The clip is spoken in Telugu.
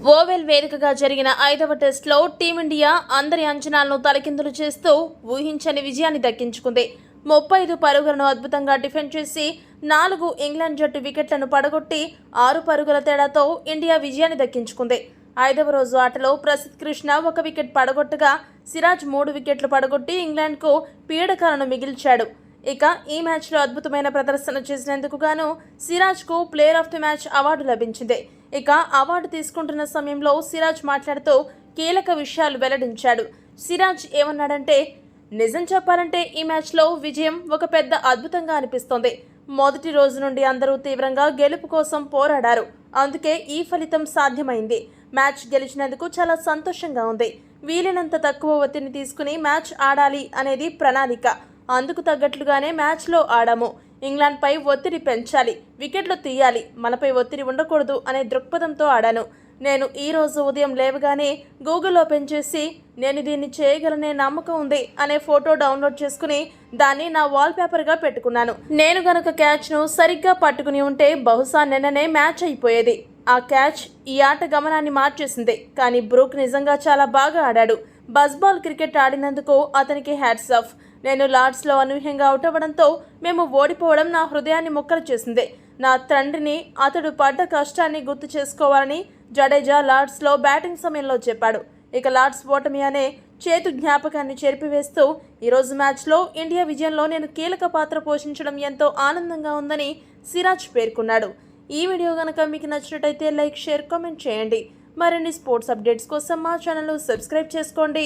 ఓవెల్ వేదికగా జరిగిన 5వ టెస్టులో టీమిండియా అందరి అంచనాలను తలకిందులు చేస్తూ ఊహించని విజయాన్ని దక్కించుకుంది. 35 పరుగులను అద్భుతంగా డిఫెండ్ చేసి 4 ఇంగ్లాండ్ జట్టు వికెట్లను పడగొట్టి 6 పరుగుల తేడాతో ఇండియా విజయాన్ని దక్కించుకుంది. 5వ రోజు ఆటలో ప్రసిద్ధ్ కృష్ణ 1 వికెట్ పడగొట్టగా సిరాజ్ 3 వికెట్లు పడగొట్టి ఇంగ్లాండ్కు పీడకలను మిగిల్చాడు. ఇక ఈ మ్యాచ్లో అద్భుతమైన ప్రదర్శన చేసినందుకు గాను సిరాజ్కు player of the match award లభించింది. ఇక అవార్డు తీసుకుంటున్న సమయంలో సిరాజ్ మాట్లాడుతూ కీలక విషయాలు వెల్లడించాడు. సిరాజ్ ఏమన్నాడంటే, నిజం చెప్పాలంటే ఈ మ్యాచ్లో విజయం ఒక పెద్ద అద్భుతంగా అనిపిస్తోంది. మొదటి రోజు నుండి అందరూ తీవ్రంగా గెలుపు కోసం పోరాడారు. అందుకే ఈ ఫలితం సాధ్యమైంది. మ్యాచ్ గెలిచినందుకు చాలా సంతోషంగా ఉంది. వీలైనంత తక్కువ ఒత్తిడిని తీసుకుని మ్యాచ్ ఆడాలి అనేది ప్రణాళిక. అందుకు తగ్గట్లుగానే మ్యాచ్లో ఆడాము. ఇంగ్లాండ్పై ఒత్తిడి పెంచాలి, వికెట్లు తీయాలి, మనపై ఒత్తిడి ఉండకూడదు అనే దృక్పథంతో ఆడాను. నేను ఈ రోజు ఉదయం లేవగానే గూగుల్ ఓపెన్ చేసి నేను దీన్ని చేయగలనే నమ్మకం ఉంది అనే ఫోటో డౌన్లోడ్ చేసుకుని దాన్ని నా వాల్పేపర్గా పెట్టుకున్నాను. నేను గనక క్యాచ్ను సరిగ్గా పట్టుకుని ఉంటే బహుశా నిన్ననే మ్యాచ్ అయిపోయేది. ఆ క్యాచ్ ఈ ఆట గమనాన్ని మార్చేసింది. కానీ బ్రూక్ నిజంగా చాలా బాగా ఆడాడు. బజ్బాల్ క్రికెట్ ఆడినందుకు అతనికి హ్యాట్స్ ఆఫ్. నేను లార్డ్స్లో అనూహ్యంగా అవుట్ అవ్వడంతో మేము ఓడిపోవడం నా హృదయాన్ని ముక్కలు చేసింది. నా తండ్రిని అతడు పడ్డ కష్టాన్ని గుర్తు చేసుకోవాలని జడేజా లార్డ్స్లో బ్యాటింగ్ సమయంలో చెప్పాడు. ఇక లార్డ్స్ ఓటమి అనే చేతు జ్ఞాపకాన్ని చెరిపివేస్తూ ఈరోజు మ్యాచ్లో ఇండియా విజయంలో నేను కీలక పాత్ర పోషించడం ఎంతో ఆనందంగా ఉందని సిరాజ్ పేర్కొన్నాడు. ఈ వీడియో కనుక మీకు నచ్చినట్టయితే లైక్, షేర్, కామెంట్ చేయండి. మరిన్ని స్పోర్ట్స్ అప్డేట్స్ కోసం మా ఛానల్ను సబ్స్క్రైబ్ చేసుకోండి.